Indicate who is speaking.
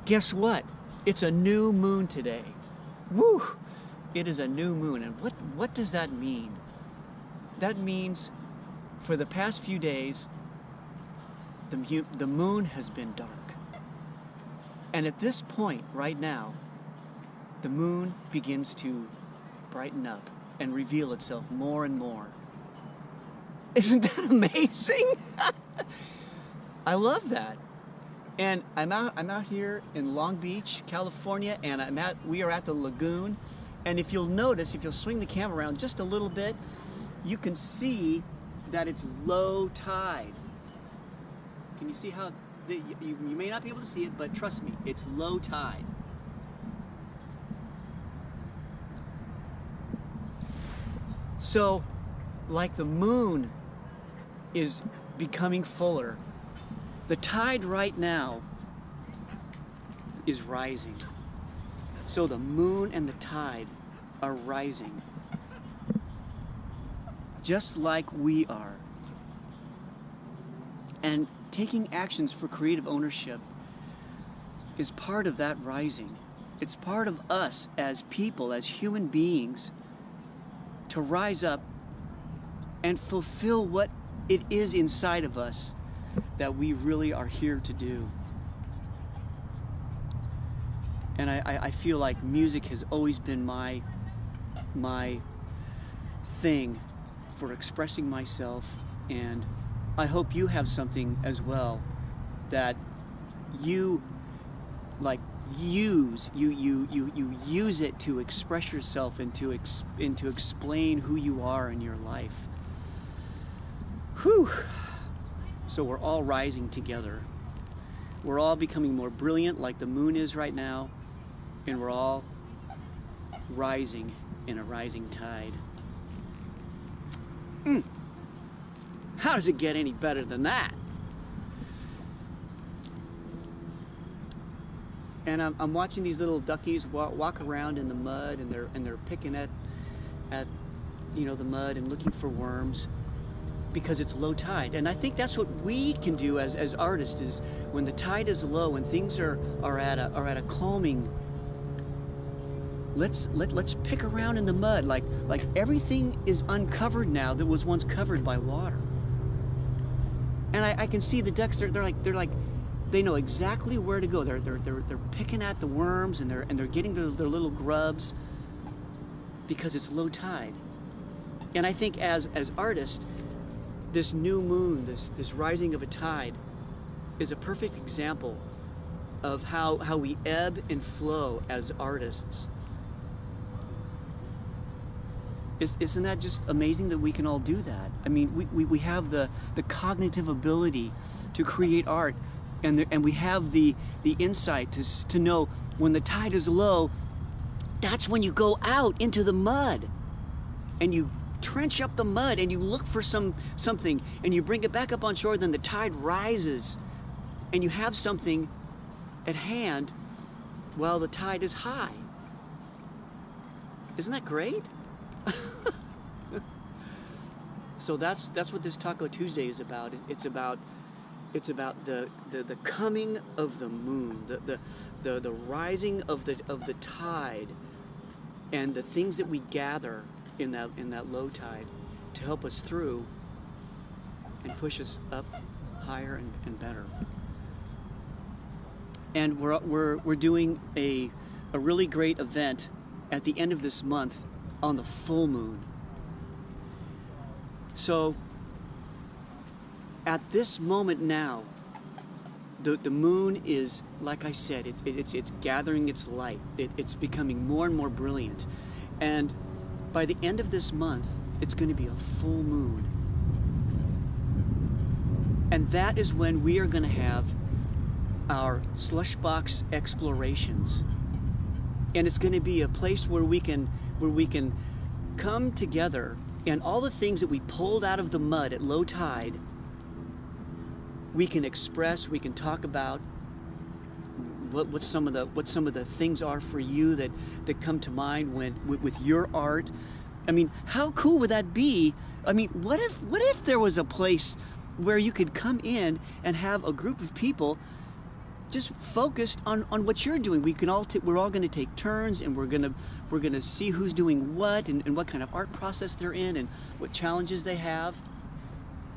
Speaker 1: guess what? It's a new moon today. Woo! It is a new moon. And what does that mean? That means for the past few days, the moon has been dark. And at this point, right now, the moon begins to brighten up and reveal itself more and more. Isn't that amazing? I love that. And I'm out here in Long Beach, California, and we are at the lagoon. And if you'll notice, if you'll swing the camera around just a little bit, you can see that it's low tide. Can you see how, you may not be able to see it, but trust me, it's low tide. So, like the moon is becoming fuller, the tide right now is rising. So the moon and the tide are rising, just like we are. And taking actions for creative ownership is part of that rising. It's part of us as people, as human beings, to rise up and fulfill what it is inside of us that we really are here to do. And I feel like music has always been my thing for expressing myself, and I hope you have something as well that you like use it to express yourself and to explain who you are in your life. Whew. So we're all rising together. We're all becoming more brilliant like the moon is right now, and we're all rising in a rising tide. How does it get any better than that? And I'm watching these little duckies walk around in the mud, and they're picking at the mud and looking for worms, because it's low tide. And I think that's what we can do as artists, is when the tide is low and things are at a calming, let's pick around in the mud, like everything is uncovered now that was once covered by water. And I can see the ducks, they're like they know exactly where to go. They're picking at the worms, and they're getting their little grubs, because it's low tide. And I think as artists, this new moon, this rising of a tide, is a perfect example of how we ebb and flow as artists. Isn't that just amazing that we can all do that? I mean, we have the cognitive ability to create art, and we have the insight to know when the tide is low, that's when you go out into the mud and you trench up the mud and you look for something and you bring it back up on shore. Then the tide rises and you have something at hand while the tide is high. Isn't that great? So that's what this Taco Tuesday is about. It's about the coming of the moon, the rising of the tide, and the things that we gather in that low tide to help us through and push us up higher and better. And we're doing a really great event at the end of this month on the full moon. So at this moment now, the moon is, like I said, it's gathering its light. It's becoming more and more brilliant. And by the end of this month, it's going to be a full moon. And that is when we are going to have our Slushbox Explorations. And it's going to be a place where we can come together, and all the things that we pulled out of the mud at low tide, we can express, we can talk about what some of the things are for you that come to mind with your art. I mean, how cool would that be? I mean, what if there was a place where you could come in and have a group of people just focused on what you're doing. We're all going to take turns, and we're going to see who's doing what and what kind of art process they're in and what challenges they have.